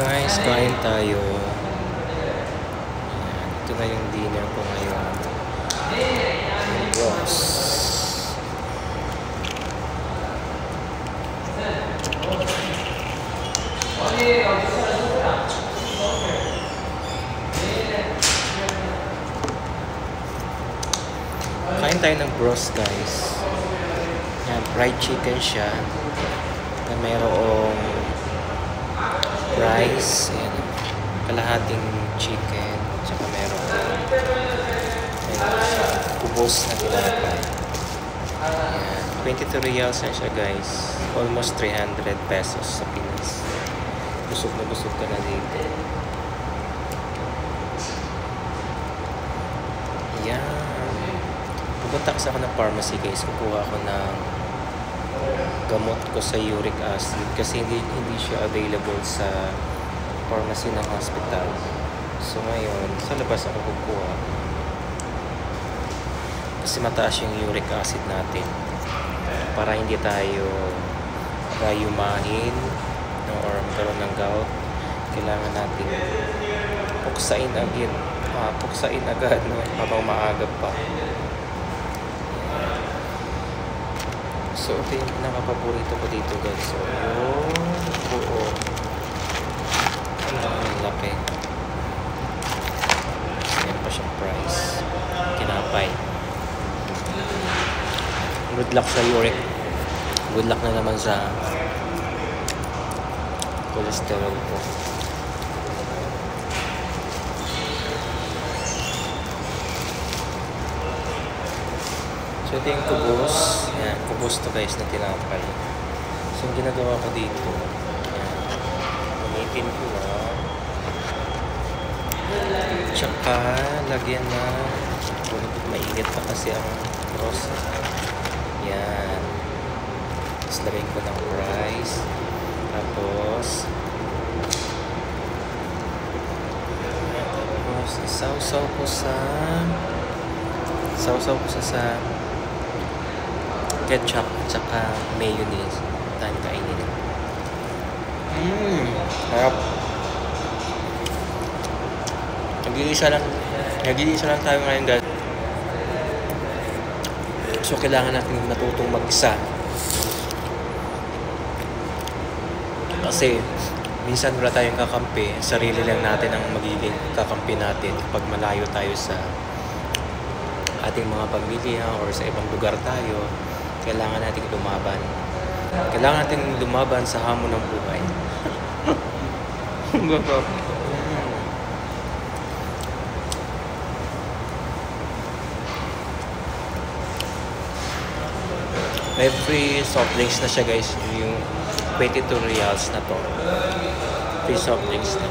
Guys, kain tayo. Ito na yung dinner ko ngayon. Bros. Kain tayo ng bros, guys. Yan, fried chicken siya. Na mayroong rice, ayan, kalahating chicken, tsaka meron kubos na tinapay. Ayan, 22 reals na siya, guys. Almost 300 pesos sa Pinas. Busog ka na dito. Ayan. Pupunta kasi ako ng pharmacy, guys. Kukuha ako ng gamot ko sa uric acid kasi hindi siya available sa pharmacy ng hospital. So ngayon, sa labas ako kukuha. Kasi mataas yung uric acid natin. Para hindi tayo rayumahin or magkaroon ng gout, kailangan natin puksain agad no, habang maaga pa. So, ito yung pinaka-paborito ko dito, guys. So, yung buo. Ang laki. Ayan pa siyang price. Tinapay. Good luck sa uric. Good luck na naman sa cholesterol ko. So, ito yung kubos. Ayan, kubos to, guys, na tinapay. So, yung ginagawa ko dito, ayan, umitin ko lang. Tsaka, lagyan na, mainit pa kasi ang cross. Ayan. Tapos, lagyan ko ng rice. Tapos, sausaw ko sa ketchup at saka mayonnaise. Tayo kainin. Harap. Nag-iisa lang tayo ngayon, guys. So, kailangan natin matutong mag-isa. Kasi, minsan wala tayong kakampi. Sarili lang natin ang magiging kakampi natin pag malayo tayo sa ating mga pamilya or sa ibang lugar tayo. Kailangan natin lumaban. Kailangan natin lumaban sa hamon ng buhay. May free soft drinks na siya, guys. Yung 22 reals na to. Free soft drinks na.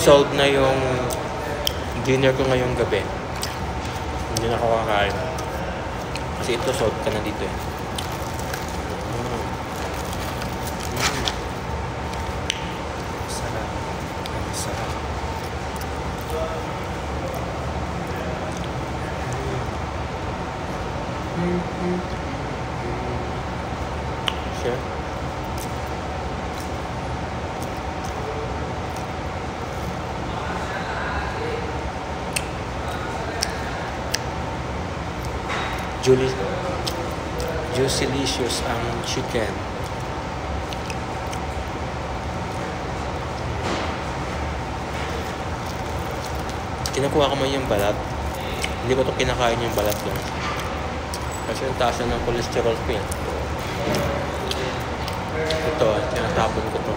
Solve na yung dinner ko ngayong gabi. Hindi na ako kakain. Kasi ito, solve ka na dito eh. Sarap. Sarap. Sure. Juicylicious ang chicken. Kinukuha ko mo yung balat. Hindi ko ito kinakain yung balat lang. Kasi yung taas ng cholesterol ko yan. Ito, tinatapon ko to.